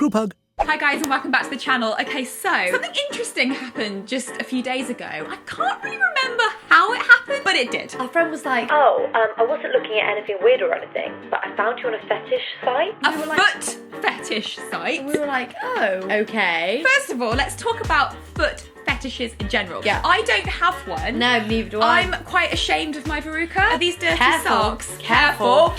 Group hug. Hi guys and welcome back to the channel. Okay, so something interesting happened just a few days ago. I can't really remember how it happened, but it did. Our friend was like, I wasn't looking at anything weird or anything, but I found you on a fetish site. A foot fetish site. And we were like, oh, okay. First of all, let's talk about foot fetishes in general. Yeah. I don't have one. No, neither do I. I'm quite ashamed of my verruca. Are these dirty Careful. socks? Careful.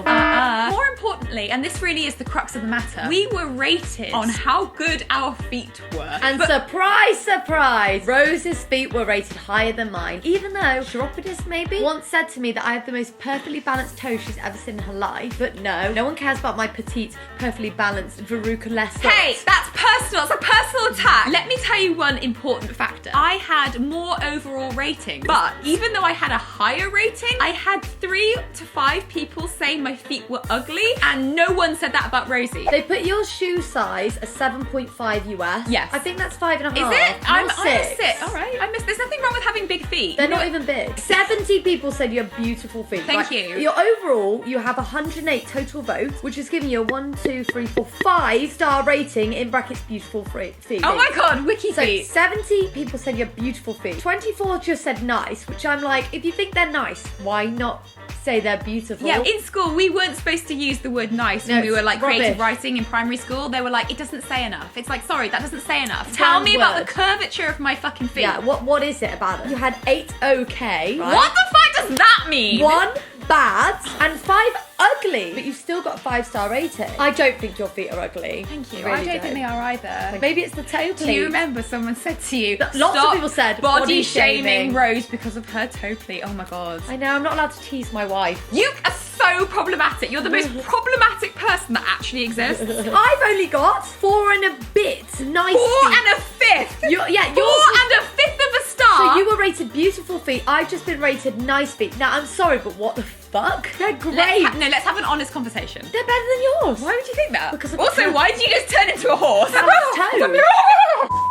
More importantly, and this really is the crux of the matter, we were rated on how good our feet were. And surprise, surprise, Rose's feet were rated higher than mine, even though chiropodist maybe once said to me that I have the most perfectly balanced toes she's ever seen in her life. But no one cares about my petite, perfectly balanced verruca-less foot. Hey, that's personal. It's a personal attack. Let me tell you one important factor. I had more overall rating, but even though I had a higher rating, I had 3 to 5 people say my feet were ugly, and no one said that about Rosie. They put your shoe size as 7.5 US. Yes. I think that's 5.5. Is it? I'm 6. 6. All right. There's nothing wrong with having big feet. They're not even big. 70 people said you have beautiful feet. Thank you. Your overall, you have 108 total votes, which is giving you a 1, 2, 3, 4, 5-star rating in brackets beautiful feet. Oh my god, wiki So feet. 70 people said you have beautiful feet. 24 just said nice, which I'm like, if you think they're nice, why not say they're beautiful? Yeah, in school we weren't supposed to use the word nice when we were like creative writing in primary school. They were like, it doesn't say enough. It's like, sorry, that doesn't say enough. Tell me about the curvature of my fucking feet. Yeah, what is it about it? You had 8 okay. Right? What the fuck does that mean? 1 bad and 5 ugly, but you've still got a 5-star rating. I don't think your feet are ugly. Thank you. Really I don't think they are either. Maybe it's the toe pleat. Do you remember someone said to you, Lots of people said body shaming Rose because of her toe pleat? Oh my god. I know, I'm not allowed to tease my wife. You are so problematic. You're the most problematic person that actually exists. I've only got 4 and a bit nice 4 feet. and a fifth. 4 and a fifth of a star. So you were rated beautiful feet. I've just been rated nice feet. Now I'm sorry, but what the fuck? They're great. Let's have an honest conversation. They're better than yours. Why would you think that? Because of also, the why did you just turn into a horse? toes.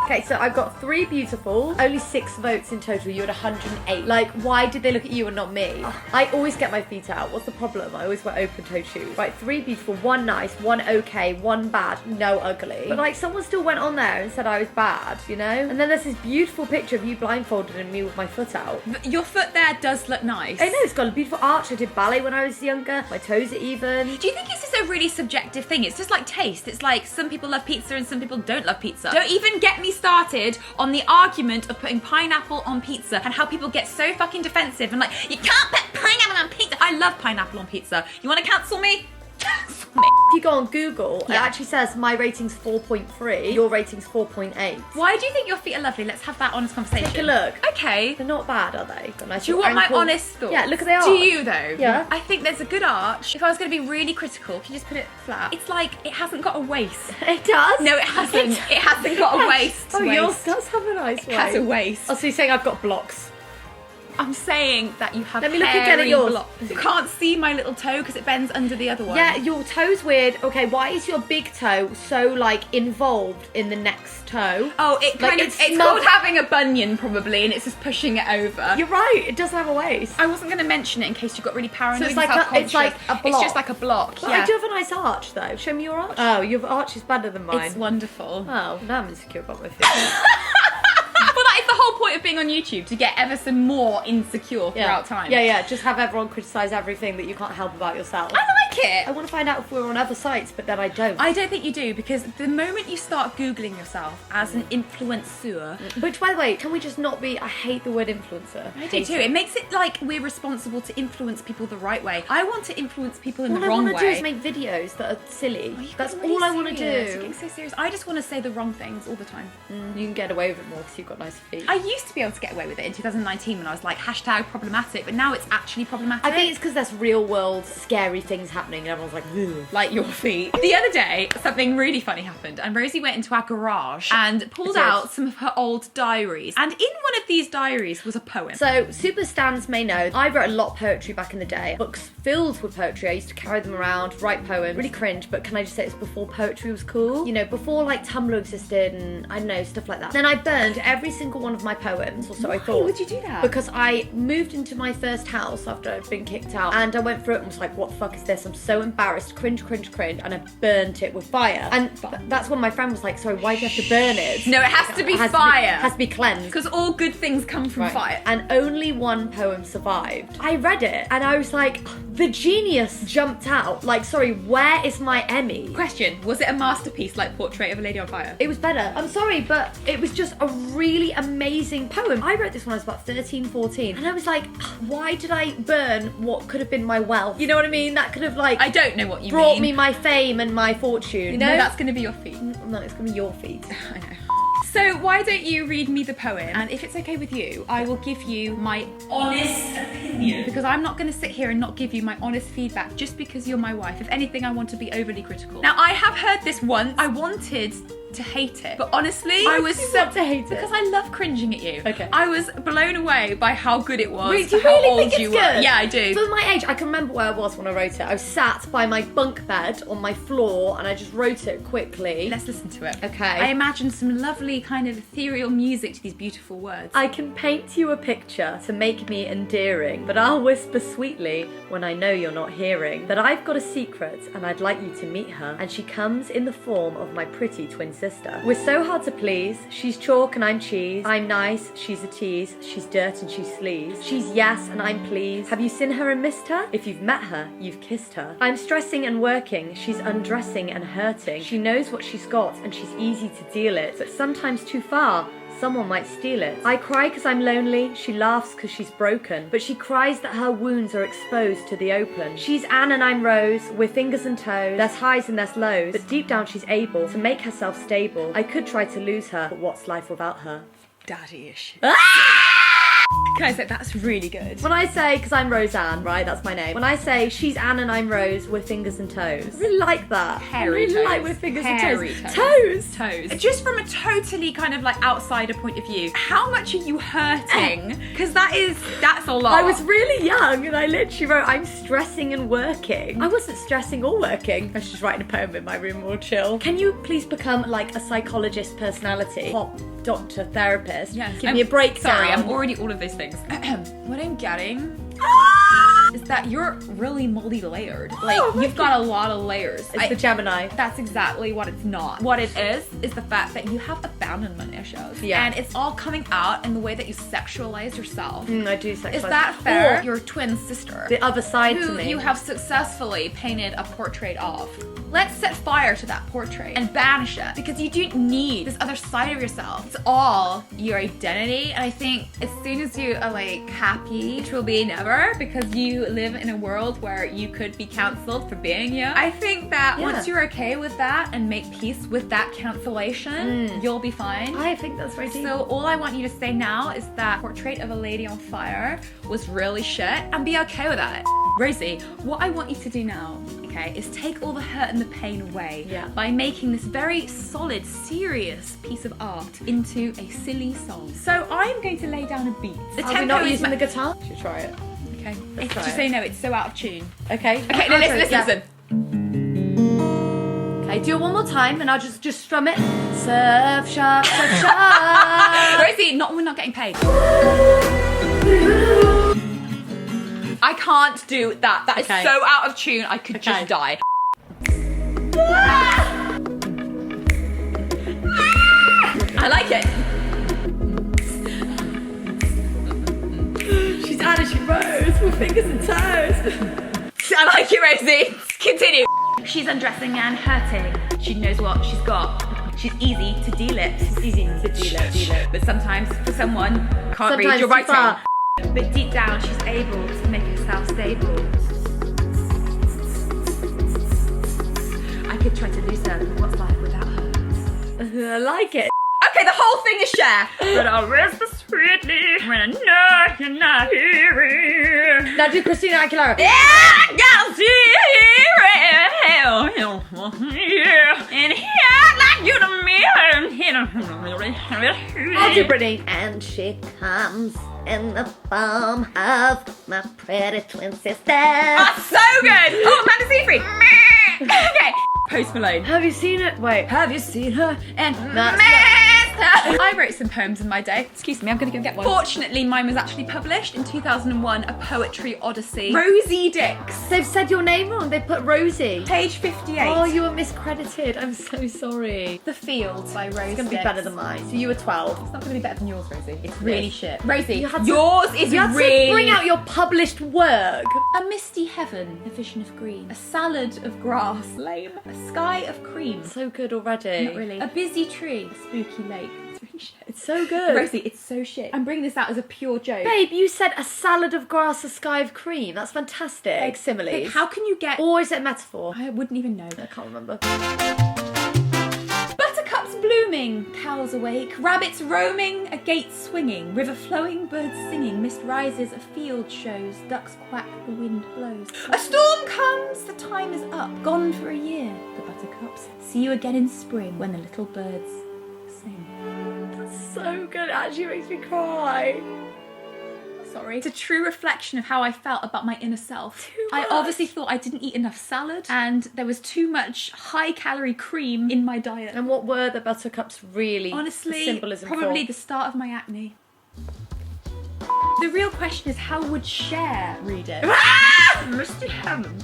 Okay, so I've got 3 beautiful, only 6 votes in total. You had 108. Like, why did they look at you and not me? I always get my feet out. What's the problem? I always wear open-toed shoes. Right, 3 beautiful, 1 nice, 1 okay, 1 bad, no ugly. But like, someone still went on there and said I was bad, you know? And then there's this beautiful picture of you blindfolded and me with my foot out. Your foot there does look nice. I know, it's got a beautiful arch. I did ballet when I was younger. My toes are even. Do you think it's just a really subjective thing? It's just like taste. It's like some people love pizza and some people don't love pizza. Don't even get me started on the argument of putting pineapple on pizza and how people get so fucking defensive and like, you can't put pineapple on pizza. I love pineapple on pizza. You want to cancel me? Cancel me. If you go on Google, it actually says my rating's 4.3, your rating's 4.8. Why do you think your feet are lovely? Let's have that honest conversation. Take a look. Okay. They're not bad, are they? Got nice Do you want my ankle. honest thoughts? Yeah, look at the arch. Do you though? Yeah. I think there's a good arch. If I was going to be really critical, can you just put it flat? It's like, it hasn't got a waist. It does? No, it hasn't. It hasn't got a waist. Oh, yours does have a nice waist. It has a waist. Oh, so you're saying I've got blocks? I'm saying that you have Let me look again at yours. blocks. You can't see my little toe because it bends under the other one. Yeah, your toe's weird. Okay, why is your big toe so, like, involved in the next toe? Oh, it Like, kind of, it's called having a bunion probably, and it's just pushing it over. You're right, it doesn't have a waist. I wasn't going to mention it in case you got really paranoid. So it's like it's a block. It's just like a block. But yeah. I do have a nice arch, though. Show me your arch. Oh, your arch is better than mine. It's wonderful. Oh, now I'm insecure about my feet. Well, that is the whole point of being on YouTube, to get ever some more insecure throughout time. Yeah, just have everyone criticise everything that you can't help about yourself. I like it. I want to find out if we're on other sites, but then I don't. I don't think you do, because the moment you start Googling yourself as an influencer... Which, by the way, can we just not be... I hate the word influencer. I do too. It makes it like we're responsible to influence people the right way. I want to influence people in the wrong way. All I want to do is make videos that are silly. That's really all I want to serious. do. You're getting so serious. I just want to say the wrong things all the time. You can get away with it more because you've got nice feet. I used to be able to get away with it in 2019 when I was like hashtag problematic, but now it's actually problematic. I think it's because there's real world scary things happening and everyone's like, ugh. Like your feet. The other day, something really funny happened, and Rosie went into our garage and pulled out some of her old diaries. And in one of these diaries was a poem. So, super stans may know, I wrote a lot of poetry back in the day. Books filled with poetry. I used to carry them around, write poems. Really cringe, but can I just say it's before poetry was cool? You know, before like Tumblr existed and I don't know, stuff like that. Then I burned every single one of my poems, or so I thought. Why would you do that? Because I moved into my first house after I'd been kicked out, and I went through it and was like, what the fuck is this? I'm so embarrassed, cringe, and I burnt it with fire. And that's when my friend was like, sorry, why do you have to burn it? No, it has to be fire. It has to be cleansed. Because all good things come from fire. And only one poem survived. I read it and I was like, the genius jumped out. Like, sorry, where is my Emmy? Question, was it a masterpiece like Portrait of a Lady on Fire? It was better. I'm sorry, but it was just a really amazing poem. I wrote this when I was about 13, 14, and I was like, why did I burn what could have been my wealth? You know what I mean? That could have like... I don't know what you brought mean. me my fame and my fortune. You know? No, that's going to be your feet. No, it's going to be your feet. I know. So why don't you read me the poem, and if it's okay with you, I will give you my honest opinion, because I'm not going to sit here and not give you my honest feedback just because you're my wife. If anything, I want to be overly critical. Now, I have heard this once. I wanted to hate it, but honestly, I was so to hate it because I love cringing at you. Okay. I was blown away by how good it was. Wait, do you how really old think it's you good? were. Yeah, I do. For my age, I can remember where I was when I wrote it. I was sat by my bunk bed on my floor and I just wrote it quickly. Let's listen to it. Okay. I imagine some lovely kind of ethereal music to these beautiful words. I can paint you a picture to make me endearing, but I'll whisper sweetly when I know you're not hearing that I've got a secret and I'd like you to meet her, and she comes in the form of my pretty twin sister. We're so hard to please. She's chalk and I'm cheese. I'm nice, she's a tease. She's dirt and she's sleaze. She's yes and I'm pleased. Have you seen her and missed her? If you've met her, you've kissed her. I'm stressing and working. She's undressing and hurting. She knows what she's got and she's easy to deal it, but sometimes too far. Someone might steal it. I cry because I'm lonely. She laughs because she's broken. But she cries that her wounds are exposed to the open. She's Anne and I'm Rose. We're fingers and toes. There's highs and there's lows. But deep down she's able to make herself stable. I could try to lose her, but what's life without her? Daddy issues. Can I say that's really good? When I say, because I'm Roseanne, right, that's my name. When I say she's Anne and I'm Rose, we're fingers and toes. I really like that. Hairy I really toes. like we're fingers Hairy and toes. toes. Just from a totally kind of like outsider point of view, how much are you hurting? Because that's a lot. I was really young and I literally wrote, I'm stressing and working. I wasn't stressing or working. I was just writing a poem in my room all chill. Can you please become like a psychologist personality? Pop, doctor, therapist. Yes. Give me a breakdown. Sorry, I'm already all of those things. What I'm getting is that you're really multi-layered. Like, you've got a lot of layers. It's the Gemini. That's exactly what it's not. What it is the fact that you have abandonment issues. Yeah. And it's all coming out in the way that you sexualize yourself. I do sexualize. Is that fair? Or Your twin sister. the other side who to me. you have successfully painted a portrait of. Let's set fire to that portrait and banish it, because you don't need this other side of yourself. It's all your identity, and I think as soon as you are like happy, which will be never, because you live in a world where you could be cancelled for being you. I think that once you're okay with that and make peace with that cancellation, you'll be fine. I think that's very deep. So all I want you to say now is that Portrait of a Lady on Fire was really shit, and be okay with that. Rosie, what I want you to do now, okay, is take all the hurt and the pain away by making this very solid, serious piece of art into a silly song. So I'm going to lay down a beat. The Are we not using the guitar? Should try it. Okay. Let's try Just it. so you know, it's so out of tune. Okay. Okay, no, listen. Okay, do it one more time and I'll just strum it. Surf, sharp, surf, sharp. Rosie, we're not getting paid. I can't do that. That is so out of tune, I could just die. I like it. She's Anna, she Rose with fingers and toes. I like it, Rosie. Continue. She's undressing and hurting. She knows what she's got. She's easy to deal it. It's easy to deal it. But sometimes for someone can't read your writing. Far. But deep down she's able to make herself stable. I could try to lose her, but what's life without her? I like it. Okay, the whole thing is share. But I'll whisper sweetly when I know you're not hearing. Now do Christina Aguilera. Yeah, I'll see and here like you to me. I'll do Brittany. And she comes in the form of my pretty twin sister. That's so good. Oh, Amanda Seyfried. Okay. Post Malone. Have you seen it? Wait. Have you seen her? And That's Miss I wrote some poems in my day. Excuse me, I'm gonna go get one. Fortunately, mine was actually published in 2001, a poetry odyssey. Rosie Dix. They've said your name wrong. They put Rosie. Page 58. Oh, you were miscredited. I'm so sorry. The Field by Rosie. It's gonna be better than mine. So you were 12. It's not gonna be better than yours, Rosie. It's really shit. Rosie, You had to- yours is You had really... to bring out your published work. A misty heaven, a vision of green. A salad of grass, lame. A sky of cream. So good already. Not really. A busy tree, a spooky lake. It's really shit. It's so good. Rosie, it's so shit. I'm bringing this out as a pure joke. Babe, you said a salad of grass, a sky of cream. That's fantastic. Similes. Babe, how can you get... Or is it a metaphor? I wouldn't even know. I can't remember. Buttercups blooming, cows awake, rabbits roaming, a gate swinging, river flowing, birds singing, mist rises, a field shows, ducks quack, the wind blows. A storm comes, the time is up, gone for a year, the buttercups. See you again in spring when the little birds sing. That's so good. It actually makes me cry. Sorry. It's a true reflection of how I felt about my inner self. Too I much. obviously thought I didn't eat enough salad and there was too much high-calorie cream in my diet. And what were the buttercups really? Honestly, the symbolism probably for? the start of my acne. The real question is, how would Cher read it? Misty heaven,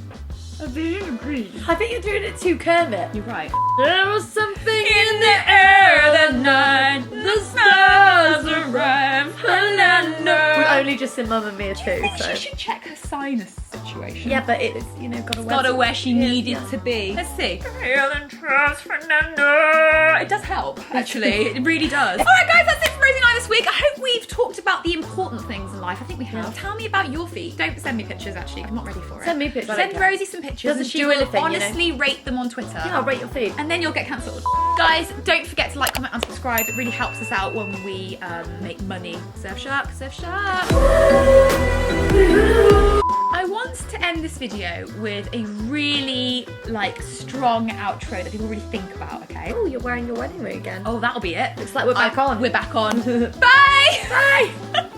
a vision of green. I think you're doing it too Kermit. You're right. There was something In the air that night, the stars arrived. We've only just seen Mamma Mia too, so. She should check her sinus situation. Yeah, but it's, got Got where she needed to be. Let's see. It does help, actually. It really does. Alright guys, that's it for Rosie and I this week. I hope we've talked about the important things in life. I think we have. Yeah. Tell me about your feet. Don't send me pictures, actually. I'm not ready for it. Send me pictures. Send Rosie some pictures. Doesn't and she do will anything, honestly rate them on Twitter. Yeah, I'll rate your food. And then you'll get cancelled. Guys, don't forget to like, comment and subscribe. It really helps us out when we make money. Surfshark, Surfshark. I want to end this video with a really strong outro that people really think about, okay? Oh, you're wearing your wedding ring again. Oh, that'll be it. Looks like we're back on. We're back on. Bye! Bye!